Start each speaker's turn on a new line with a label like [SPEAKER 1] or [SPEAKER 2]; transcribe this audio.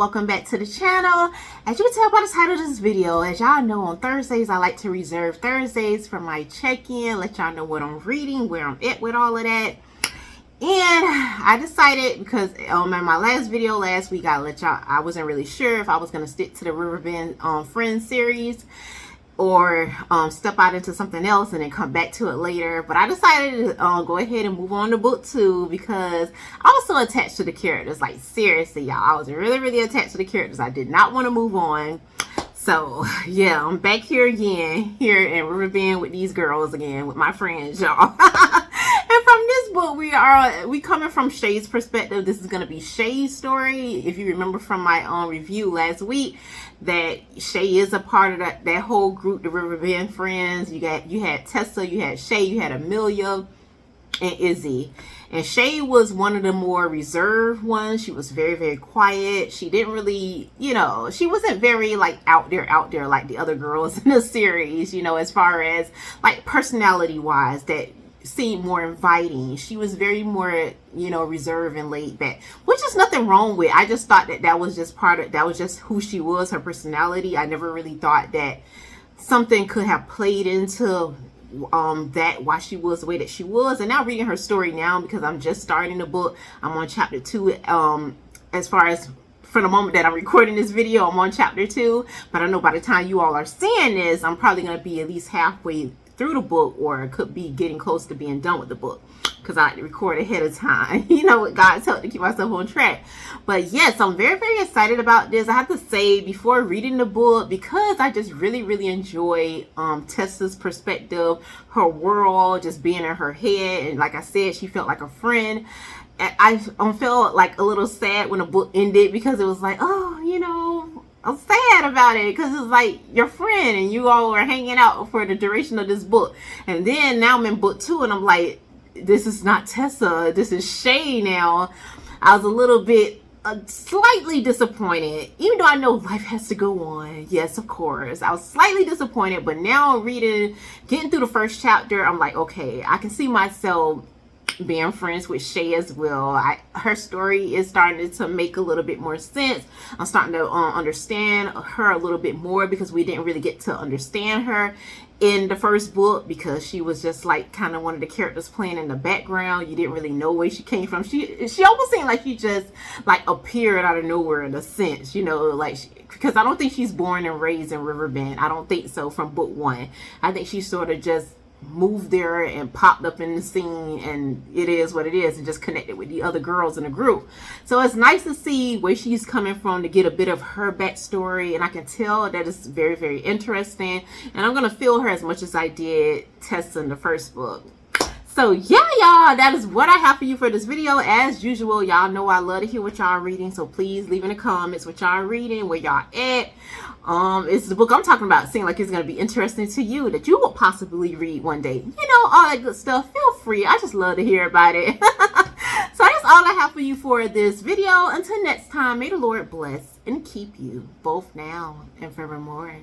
[SPEAKER 1] welcome back to the channel. As you can tell by the title of this video, as y'all know, on Thursdays I like to reserve Thursdays for my check-in, let y'all know what I'm reading, where I'm at with all of that. And I decided, because in my last video last week, I wasn't really sure if I was going to stick to the Riverbend Friends Series or step out into something else and then come back to it later. But I decided to go ahead and move on to book 2 because I was so attached to the characters. Like, seriously, y'all, I was really attached to the characters. I did not want to move on. So yeah, I'm back here again, here in Riverbend with these girls again, with my friends, y'all. And from this book, we coming from Shay's perspective. This is going to be Shay's story. If you remember from my review last week, that Shay is a part of that whole group, the Riverbend Friends. You had Tessa, you had Shay, you had Amelia, and Izzy. And Shay was one of the more reserved ones. She was very quiet. She didn't really, she wasn't very like out there like the other girls in the series, as far as like personality wise, that seemed more inviting. She was very more, reserved and laid back, which is nothing wrong with. I just thought that was just that was just who she was, her personality. I never really thought that something could have played into that why she was the way that she was. And now reading her story now, because I'm just starting the book, I'm on chapter 2. As far as for the moment that I'm recording this video, I'm on chapter 2, but I know by the time you all are seeing this, I'm probably going to be at least halfway through the book, or could be getting close to being done with the book, because I like to record ahead of time, with God's help, to keep myself on track. But yes, I'm very excited about this. I have to say, before reading the book, because I just really enjoy Tessa's perspective, her world, just being in her head. And like I said, she felt like a friend. And I felt like a little sad when the book ended, because it was like, oh, I'm sad about it, because it's like your friend and you all were hanging out for the duration of this book. And then now I'm in book 2 and I'm like, this is not Tessa, this is Shay now. I was a little bit slightly disappointed, even though I know life has to go on. Yes, of course. I was slightly disappointed, but now getting through the first chapter, I'm like, okay, I can see myself being friends with Shay as well. Her story is starting to make a little bit more sense. I'm starting to understand her a little bit more, because we didn't really get to understand her in the first book, because she was just like kind of one of the characters playing in the background. You didn't really know where she came from. She almost seemed like she just like appeared out of nowhere, in a sense, because I don't think she's born and raised in Riverbend. I don't think so from book 1. I think she sort of just moved there and popped up in the scene, and it is what it is, and just connected with the other girls in the group. So it's nice to see where she's coming from, to get a bit of her backstory, and I can tell that it's very interesting, and I'm gonna feel her as much as I did Tessa in the first book. So yeah, y'all, that is what I have for you for this video. As usual, y'all know I love to hear what y'all are reading, so please leave in the comments what y'all are reading, where y'all at. It's the book I'm talking about, seeing like it's going to be interesting to you, that you will possibly read one day, all that good stuff. Feel free, I just love to hear about it. So that's all I have for you for this video. Until next time, may the Lord bless and keep you both now and forevermore.